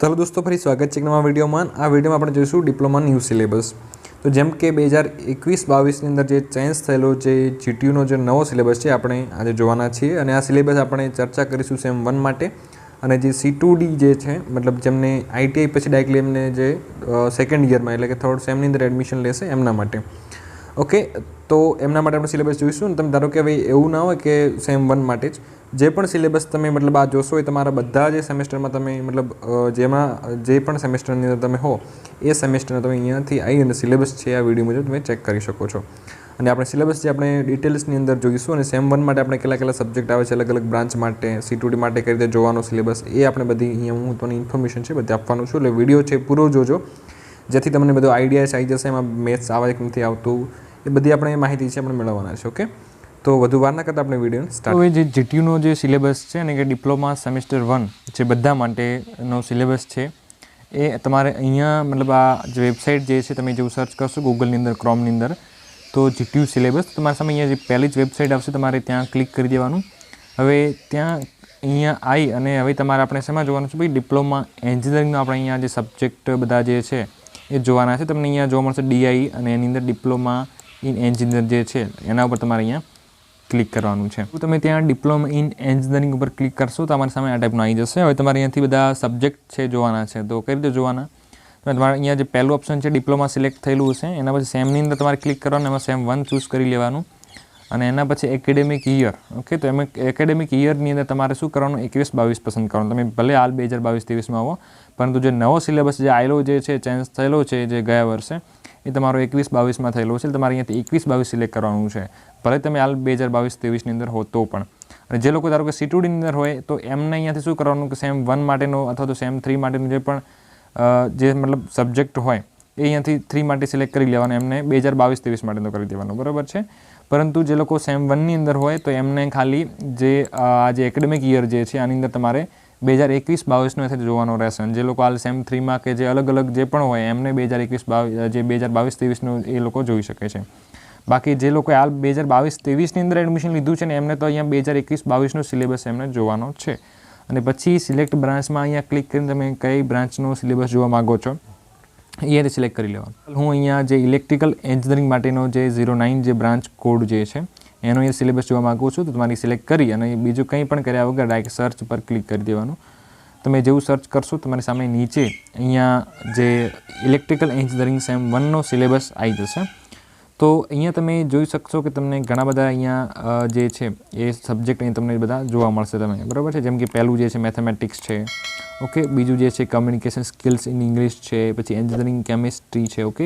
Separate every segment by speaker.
Speaker 1: તો હેલો દોસ્તો, ફરી સ્વાગત છે એક નવા વિડીયોમાં. આ વિડીયોમાં આપણે જોઈશું ડિપ્લોમા ન્યૂ સિલેબસ. તો જેમ કે 2021-22ની અંદર જે ચેન્જ થયેલો જે જીટીયુનો જે નવો સિલેબસ છે આપણે આજે જોવાના છીએ, અને આ સિલેબસ આપણે ચર્ચા કરીશું સેમ 1 માટે, અને જે C2D જે છે મતલબ જેમને આઈટીઆઈ પછી ડાયરેક્ટલી એમને જે સેકન્ડ યરમાં એટલે કે થર્ડ સેમની અંદર એડમિશન લેશે એમના માટે. ઓકે, તો એમના માટે આપણે સિલેબસ જોઈશું. અને તમે ધારો કે ભાઈ એવું ના હોય કે સેમ 1 માટે જ જે પણ સિલેબસ તમે મતલબ આ જોશો એ તમારા બધા જે સેમેસ્ટરમાં તમે મતલબ જેમાં જે પણ સેમેસ્ટરની અંદર તમે હો એ સેમેસ્ટરના તમે અહીંયાથી આવી અને સિલેબસ છે આ વિડીયો મુજબ તમે ચેક કરી શકો છો. અને આપણે સિલેબસ જે આપણે ડિટેલ્સની અંદર જોઈશું, અને સેમ 1 માટે આપણે કેટલા સબ્જેક્ટ આવે છે અલગ અલગ બ્રાન્ચ માટે, C2D માટે કઈ રીતે જોવાનો સિલેબસ, એ આપણે બધી અહીંયા હું તમને ઇન્ફોર્મેશન છે બધી આપવાનું છું. એટલે વિડીયો છે પૂરો જોજો, જેથી તમને બધો આઈડિયા આવી જશે એમાં મેથ્સ આવે કે નથી આવતું, એ બધી આપણે માહિતી છે આપણે મેળવવાના છે. ઓકે, તો વધુ વાર ના કરતાં આપણે વિડીયો સ્ટાર્ટ.
Speaker 2: તો એ જે જીટીયુનો જે સિલેબસ છે ને કે ડિપ્લોમા સેમેસ્ટર 1 જે બધા માટેનો સિલેબસ છે એ તમારે અહીંયા મતલબ આ જે વેબસાઇટ જે છે તમે જેવું સર્ચ કરશો ગૂગલની અંદર, ક્રોમની અંદર, તો જીટીયુ સિલેબસ તમારા સામે અહીંયા જે પહેલી જ વેબસાઇટ આવશે તમારે ત્યાં ક્લિક કરી દેવાનું. હવે ત્યાં અહીંયા આવી અને હવે તમારે આપણે શેમાં જોવાનું છે ભાઈ, ડિપ્લોમા એન્જિનિયરિંગનો આપણે અહીંયા જે સબ્જેક્ટ બધા જે છે એ જોવાના છે. તમને અહીંયા જોવા મળશે DI, અને એની અંદર ડિપ્લોમા ઇન એન્જિનિયર જે છે એના ઉપર તમારે અહીંયા ક્લિક કરવાનું છે. તો તમે ત્યાં ડિપ્લોમા ઇન એન્જિનિયરિંગ ઉપર ક્લિક કરશો તો તમારી સામે આ ટાઈપનું આવી જશે. હવે તમારે અહીંયાથી બધા સબ્જેક્ટ છે જોવાના છે. તો કઈ રીતે જોવાના? તમારે અહીંયા જે પહેલું ઓપ્શન છે ડિપ્લોમા સિલેક્ટ થયેલું હશે, એના પછી સેમની અંદર તમારે ક્લિક કરવાનું, એમાં સેમ 1 ચૂઝ કરી લેવાનું, અને એના પછી એકેડેમિક યર. ઓકે, તો એમાં એકેડેમિક યરની અંદર તમારે શું કરવાનું, 21-22 પસંદ કરવાનું. તમે ભલે હાલ 2022-23માં આવો, પરંતુ જે નવો સિલેબસ જે આવેલો જે છે ચેન્જ થયેલો છે જે ગયા વર્ષે એ તમારો 21-22માં થયેલો છે. તમારે અહીંયાથી 21-22 સિલેક્ટ કરવાનું છે, ભલે તમે હાલ 2022-23ની અંદર હો તો પણ. અને જે લોકો ધારો કે C2Dની અંદર હોય તો એમને અહીંયાથી શું કરવાનું કે સેમ 1 માટેનો અથવા તો સેમ 3 માટેનું જે પણ જે મતલબ સબ્જેક્ટ હોય એ અહીંયાથી 3 માટે સિલેક્ટ કરી લેવાનું, એમને 2022-23 માટેનો કરી દેવાનો, બરાબર છે. પરંતુ જે લોકો સેમ 1ની અંદર હોય તો એમને ખાલી જે આ જે એકેડેમિક યર જે છે આની અંદર તમારે 2021-22નો એથી જોવાનો રહેશે. અને જે લોકો હાલ સેમ 3માં કે જે અલગ અલગ જે પણ હોય એમને 2022-23નું એ લોકો જોઈ શકે છે. બાકી જે લોકો હાલ 2022-23ની અંદર એડમિશન લીધું છે ને એમને તો અહીંયા 2021-22નો સિલેબસ એમને જોવાનો છે. અને પછી સિલેક્ટ બ્રાન્ચમાં અહીંયા ક્લિક કરીને તમે કઈ બ્રાન્ચનો સિલેબસ જોવા માગો છો એ સિલેક્ટ કરી લેવાનું. હું અહીંયા જે ઇલેક્ટ્રિકલ એન્જિનિયરિંગ માટેનો જે 09 જે બ્રાન્ચ કોડ જે છે એનો એ સિલેબસ જોવા માગું છું, તો તમારી સિલેક્ટ કરી અને બીજું કંઈ પણ કર્યા વગર ડાયરેક્ટ સર્ચ પર ક્લિક કરી દેવાનું. તમે જેવું સર્ચ કરશો તમારી સામે નીચે અહીંયા જે ઇલેક્ટ્રિકલ એન્જિનિયરિંગ સેમ 1નો સિલેબસ આવી જશે. તો અહીંયા તમે જોઈ શકશો કે તમને ઘણા બધા અહીંયા જે છે એ સબ્જેક્ટ અહીં તમને બધા જોવા મળશે તમે, બરાબર છે. જેમ કે પહેલું જે છે મેથેમેટિક્સ છે, ઓકે, બીજું જે છે કમ્યુનિકેશન સ્કિલ્સ ઇન ઇંગ્લિશ છે, પછી એન્જિનિયરિંગ કેમિસ્ટ્રી છે, okay,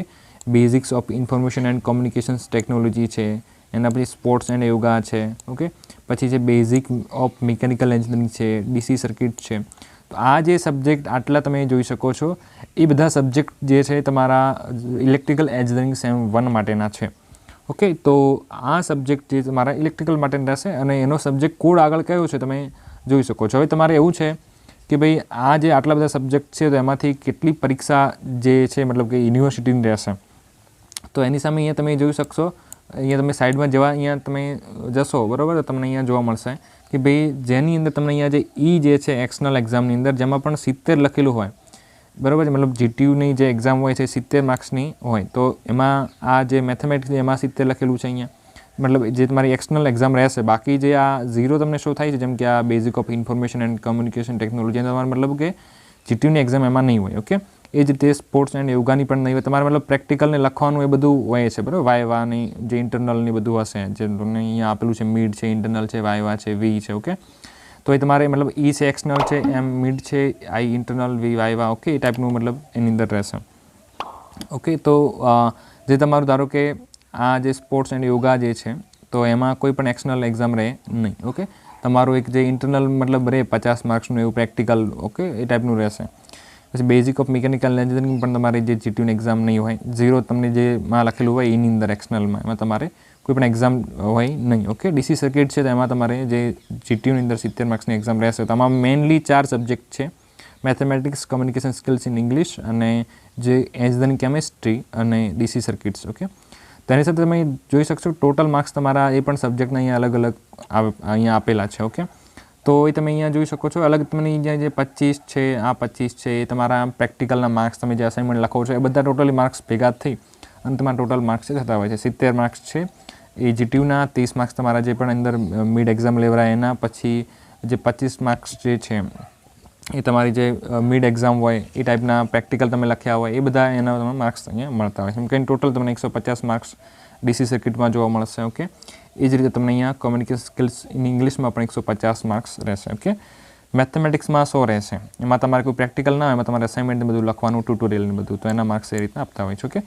Speaker 2: basics of information and communications technology છે, એના પછી સ્પોર્ટ્સ એન્ડ યોગા છે, ઓકે, પછી જે બેઝિક ઓફ મિકેનિકલ એન્જિનિયરિંગ છે, DC સર્કિટ છે. તો આ જે સબ્જેક્ટ આટલા તમે જોઈ શકો છો એ બધા સબ્જેક્ટ જે છે તમારા ઇલેક્ટ્રિકલ એન્જિનિયરિંગ સેમ 1 માટેના છે. ઓકે, તો આ સબ્જેક્ટ જે તમારા ઇલેક્ટ્રિકલ માટેના રહેશે અને એનો સબ્જેક્ટ કોડ આગળ કયો છે તમે જોઈ શકો છો. હવે તમારે એવું છે કે ભાઈ આ જે આટલા બધા સબ્જેક્ટ છે તો એમાંથી કેટલી પરીક્ષા જે છે મતલબ કે યુનિવર્સિટીની રહેશે, તો એની સામે અહીંયા તમે જોઈ શકશો. અહીંયા તમે સાઈડમાં જેવા અહીંયા તમે જશો, બરાબર, તો તમને અહીંયા જોવા મળશે કે ભાઈ જેની અંદર તમને અહીંયા જે જે છે એક્સટર્નલ એક્ઝામની અંદર જેમાં પણ 70 લખેલું હોય, બરાબર છે, મતલબ જીટીયુની જે એક્ઝામ હોય છે 70 માર્ક્સની હોય, તો એમાં આ જે મેથેમેટિક્સ એમાં 70 લખેલું છે અહીંયા, મતલબ જે તમારી એક્સટર્નલ એક્ઝામ રહેશે. બાકી જે આ 0 તમને શો થાય છે જેમ કે આ basic of information and communication technology, તમારે મતલબ કે જીટીયુની એક્ઝામ એમાં નહીં હોય. ઓકે, એ જ રીતે સ્પોર્ટ્સ એન્ડ યોગાની પણ નહીં હોય. તમારે મતલબ પ્રેક્ટિકલને લખવાનું એ બધું હોય છે, બરાબર. વાયવાની જે ઇન્ટરનલની બધું હશે, જે તમને અહીંયા આપેલું છે મિડ છે, ઇન્ટરનલ છે, વાયવા છે, વી છે, ઓકે, તો એ તમારે મતલબ ઈ છે એક્સટર્નલ છે, એમ મિડ છે, આઈ ઇન્ટરનલ, વી વાયવા, ઓકે, એ ટાઈપનું મતલબ એની અંદર રહેશે. ઓકે, તો જે તમારું ધારો કે આ જે સ્પોર્ટ્સ એન્ડ યોગા જે છે તો એમાં કોઈ પણ એક્સટર્નલ એક્ઝામ રહે નહીં. ઓકે, તમારું એક જે ઇન્ટરનલ મતલબ રહે 50 માર્ક્સનું એવું પ્રેક્ટિકલ, ઓકે, એ ટાઈપનું રહેશે. પછી બેઝિક ઓફ મિકેનિકલ એન્જિનિયરિંગ પણ તમારી જે જીટીયુની એક્ઝામ નહીં હોય, 0 તમને જેમાં લખેલું હોય એની અંદર એક્સટર્નલમાં એમાં તમારે કોઈ પણ એક્ઝામ હોય નહીં. ઓકે, DC સર્કિટ છે તો એમાં તમારે જે જીટીયુની અંદર 70 માર્ક્સની એક્ઝામ રહેશે. તો આમાં મેઇનલી 4 સબ્જેક્ટ છે, mathematics, communication skills in English, અને જે એન્જિનિયરિંગ કેમિસ્ટ્રી અને DC સર્કિટ્સ. ઓકે, તેની સાથે તમે જોઈ શકશો ટોટલ માર્ક્સ તમારા એ પણ સબ્જેક્ટના અહીંયા અલગ અલગ અહીંયા આપેલા છે. ઓકે, તો એ તમે અહીંયા જોઈ શકો છો. અલગ તમને અહીંયા જે 25 છે, આ 25 છે, એ તમારા પ્રેક્ટિકલના માર્ક્સ, તમે જે અસાઇનમેન્ટ લખો છો એ બધા ટોટલી માર્ક્સ ભેગા થઈ અને તમારા ટોટલ માર્ક્સ થતા હોય છે. 70 માર્ક્સ છે એ જીટીયુના, 30 માર્ક્સ તમારા જે પણ અંદર મિડ એક્ઝામ લેવરાય એના, પછી જે 25 માર્ક્સ જે છે એ તમારી જે મિડ એક્ઝામ હોય એ ટાઈપના પ્રેક્ટિકલ તમે લખ્યા હોય એ બધા એના તમને માર્ક્સ અહીંયા મળતા હોય છે. એમ કહીને ટોટલ તમને 150 માર્ક્સ ડીસી સર્કિટમાં જોવા મળશે. ઓકે, એ જ રીતે તમને અહીંયા કોમ્યુનિકેશન સ્કિલ્સ ઇન ઇંગ્લિશમાં પણ 150 માર્ક્સ રહેશે. ઓકે, મેથેમેટિક્સમાં 100 રહેશે. એમાં તમારે કોઈ પ્રેક્ટિકલ ના હોય, એમાં તમારે અસાઇનમેન્ટ બધું લખવાનું, ટ્યુટોરિયલ ને બધું, તો એના માર્ક્સ એ રીતના આપતા હોય છે. ઓકે,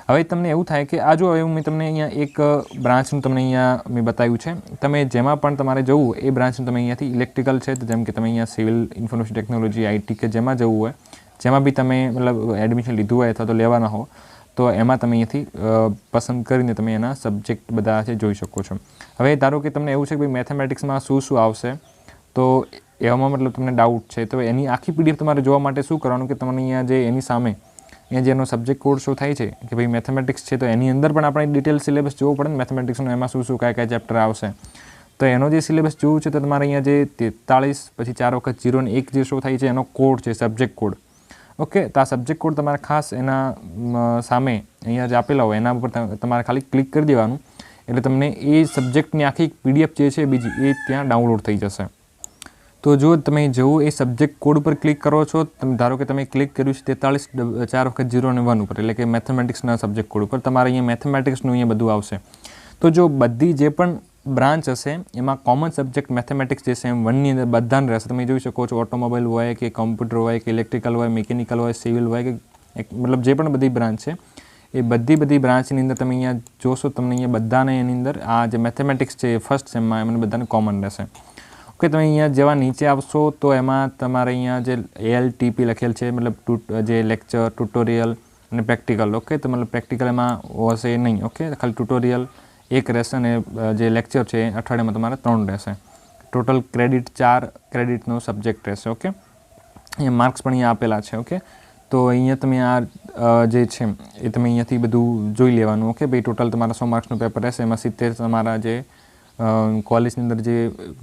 Speaker 2: હવે તમને એવું થાય કે આ જો હવે મેં તમને અહીંયા એક બ્રાન્ચનું તમને અહીંયા મેં બતાવ્યું છે, તમે જેમાં પણ તમારે જવું એ બ્રાન્ચનું તમે અહીંયાથી ઇલેક્ટ્રિકલ છે, જેમ કે તમે અહીંયા સિવિલ ઇન્ફોર્મેશન ટેકનોલોજી, આઈટી કે જેમાં જવું હોય, જેમાં બી તમે મતલબ એડમિશન લીધું હોય અથવા તો લેવાના હો, તો એમાં તમે અહીંયાથી પસંદ કરીને તમે એના સબ્જેક્ટ બધા છે જોઈ શકો છો. હવે ધારો કે તમને એવું છે કે ભાઈ મેથેમેટિક્સમાં શું શું આવશે, તો એવામાં મતલબ તમને ડાઉટ છે, તો એની આખી પીડીએફ તમારે જોવા માટે શું કરવાનું કે તમને અહીંયા જે એની સામે અહીંયા જેનો સબ્જેક્ટ કોડ શો થાય છે કે ભાઈ મેથેમેટિક્સ છે, તો એની અંદર પણ આપણે ડિટેલ સિલેબસ જોવો પડે ને મેથેમેટિક્સનો, એમાં શું શું કયા ચેપ્ટર આવશે. તો એનો જે સિલેબસ જોવું છે તો તમારે અહીંયા જે 43 પછી 4 વખત 0 ને 1 જે શો થાય છે એનો કોડ છે, સબ્જેક્ટ કોડ. ઓકે, તો આ સબ્જેક્ટ કોડ તમારે ખાસ એના સામે અહીંયા જે આપેલા હોય એના ઉપર તમારે ખાલી ક્લિક કરી દેવાનું, એટલે તમને એ સબ્જેક્ટની આખી પીડીએફ જે છે બીજી એ ત્યાં ડાઉનલોડ થઈ જશે. તો જો તમે જેવું એ સબ્જેક્ટ કોડ ઉપર ક્લિક કરો છો, તમે ધારો કે તમે ક્લિક કર્યું છે 43 4 વખત 0 અને 1 ઉપર, એટલે કે મેથેમેટિક્સના સબ્જેક્ટ કોડ ઉપર, તમારે અહીંયા મેથેમેટિક્સનું અહીંયા બધું આવશે. તો જો બધી જે પણ બ્રાન્ચ હશે એમાં કોમન સબ્જેક્ટ મેથેમેટિક્સ જે છે એમ 1ની અંદર બધાને રહેશે. તમે જોઈ શકો છો, ઓટોમોબાઈલ હોય કે કમ્પ્યુટર હોય કે ઇલેક્ટ્રિકલ હોય, મિકેનિકલ હોય, સિવિલ હોય કે મતલબ જે પણ બધી બ્રાન્ચ છે એ બધી બ્રાન્ચની અંદર તમે અહીંયા જોશો, તમને અહીંયા બધાને એની અંદર આ જે મેથેમેટિક્સ છે એ ફર્સ્ટ સેમમાં એમને બધાને કોમન રહેશે. ઓકે, તમે અહીંયા જેવા નીચે આવશો તો એમાં તમારે અહીંયા જે ALTP લખેલ છે, મતલબ જે લેક્ચર, ટ્યુટોરિયલ અને પ્રેક્ટિકલ. ઓકે, તો મતલબ પ્રેક્ટિકલ એમાં હશે નહીં. ઓકે, ખાલી ટ્યુટોરિયલ એક રહેશે અને જે લેક્ચર છે અઠવાડિયામાં તમારે 3 રહેશે. ટોટલ ક્રેડિટ 4 ક્રેડિટનો સબ્જેક્ટ રહેશે. ઓકે, અહીંયા માર્ક્સ પણ અહીંયા આપેલા છે. ઓકે, તો અહીંયા તમે આ જે છે એ તમે અહીંયાથી બધું જોઈ લેવાનું. ઓકે, ભાઈ ટોટલ તમારા 100 માર્ક્સનું પેપર રહેશે, એમાં 70 તમારા જે કોલેજની અંદર જે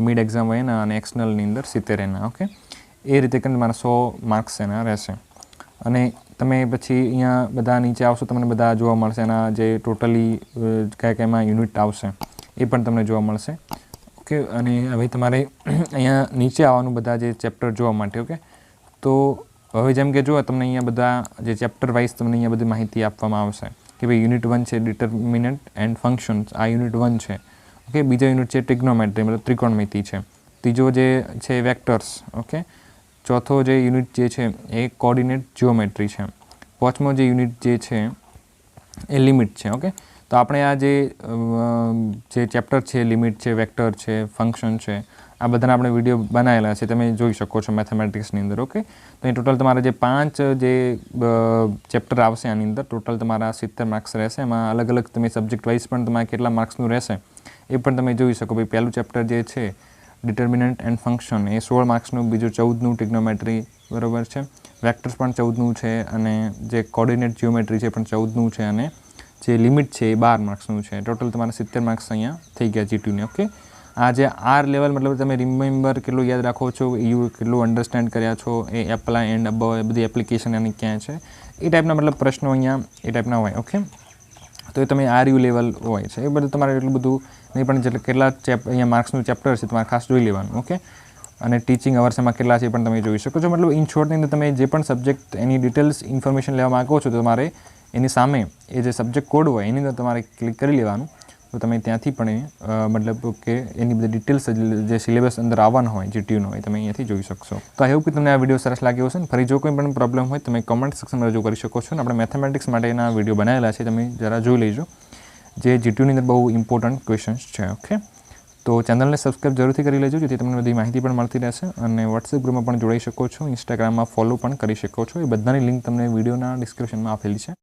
Speaker 2: મિડ એક્ઝામ હોય એના અને એક્સટર્નલની અંદર 70 એના. ઓકે, એ રીતે કરીને તમારા 100 માર્ક્સ એના રહેશે. અને તમે પછી અહીંયા બધા નીચે આવશો, તમને બધા જોવા મળશે એના જે ટોટલી કયા કયામાં યુનિટ આવશે એ પણ તમને જોવા મળશે. ઓકે, અને હવે તમારે અહીંયા નીચે આવવાનું બધા જે ચેપ્ટર જોવા માટે. ઓકે, તો હવે જેમ કે જો તમને અહીંયા બધા જે ચેપ્ટર વાઇઝ તમને અહીંયા બધી માહિતી આપવામાં આવશે કે ભાઈ યુનિટ 1 છે ડિટર્મિનન્ટ એન્ડ ફંક્શન્સ, આ યુનિટ 1 છે. ઓકે, બીજો યુનિટ છે ટ્રિગ્નોમેટ્રી, મતલબ ત્રિકોણમિતિ છે. ત્રીજો જે છે વેક્ટર્સ. ઓકે, ચોથો જે યુનિટ જે છે એ કોઓર્ડિનેટ જીઓમેટ્રી છે. પાંચમો જે યુનિટ જે છે એ લિમિટ છે. ઓકે, તો આપણે આ જે ચેપ્ટર છે, લિમિટ છે, વેક્ટર છે, ફંક્શન છે, આ બધાના આપણે વિડીયો બનાવેલા છે, તમે જોઈ શકો છો મેથેમેટિક્સની અંદર. ઓકે, તો એ ટોટલ તમારા જે 5 જે ચેપ્ટર આવશે આની અંદર ટોટલ તમારા 70 માર્ક્સ રહેશે. એમાં અલગ અલગ તમે સબ્જેક્ટ વાઇઝ પણ તમારે કેટલા માર્ક્સનું રહેશે એ પણ તમે જોઈ શકો. ભાઈ પહેલું ચેપ્ટર જે છે ડિટર્મિનન્ટ એન્ડ ફંક્શન એ 16 માર્ક્સનું, બીજું 14નું ટ્રિગ્નોમેટ્રી, બરાબર છે, વેક્ટર્સ પણ 14નું છે, અને જે કોઓર્ડિનેટ જીઓમેટ્રી છે પણ 14નું છે, અને જે લિમિટ છે એ 12 માર્ક્સનું છે. ટોટલ તમારા 70 માર્ક્સ અહીંયા થઈ ગયા જીટીયુને. ઓકે, આ જે R લેવલ મતલબ તમે રિમેમ્બર કેટલું યાદ રાખો છો, યુ કેટલું અન્ડરસ્ટેન્ડ કર્યા છો, એ એપ્લાય એન્ડ અબવ બધી એપ્લિકેશન એની ક્યાં છે, એ ટાઈપના મતલબ પ્રશ્નો અહીંયા એ ટાઈપના હોય. ઓકે, તો એ તમે RU લેવલ હોય છે એ બધું તમારે એટલું બધું નહીં, પણ જેટલા કેટલા અહીંયા માર્ક્સનું ચેપ્ટર છે તમારે ખાસ જોઈ લેવાનું. ઓકે, અને ટીચિંગ અવર્સ એમાં કેટલા છે એ પણ તમે જોઈ શકો છો. મતલબ ઇન શોર્ટની અંદર તમે જે પણ સબ્જેક્ટ એની ડિટેલ્સ ઇન્ફોર્મેશન લેવા માગો છો તો તમારે એની સામે એ જે સબ્જેક્ટ કોડ હોય એની અંદર તમારે ક્લિક કરી લેવાનું, તો તમે ત્યાંથી પણ મતલબ કે એની બધી ડિટેલ્સ જે સિલેબસ અંદર આવવાનો હોય જીટીયુનો એ તમે અહીંયાથી જોઈ શકશો. તો આઈ હોપ કે તમને આ વિડીયો સરસ લાગ્યો હશે. ફરી જો કોઈ પણ પ્રોબ્લેમ હોય તમે કમેન્ટ સેક્શનમાં રજૂ કરી શકો છો. અને આપણે મેથેમેટિક્સ માટેના વિડીયો બનાવેલા છે, તમે જરા જોઈ લેજો, જે જીટીયુની અંદર બહુ ઇમ્પોર્ટન્ટ ક્વેશ્ચન્સ છે. ઓકે, તો ચેનલને સબસ્ક્રાઈબ જરૂરથી કરી લેજો, જેથી તમને બધી માહિતી પણ મળતી રહેશે. અને વોટ્સએપ ગ્રુપમાં પણ જોડાઈ શકો છો, ઇન્સ્ટાગ્રામમાં ફોલો પણ કરી શકો છો. એ બધાની લિંક તમને વિડીયોના ડિસ્ક્રિપ્શનમાં આપેલી છે.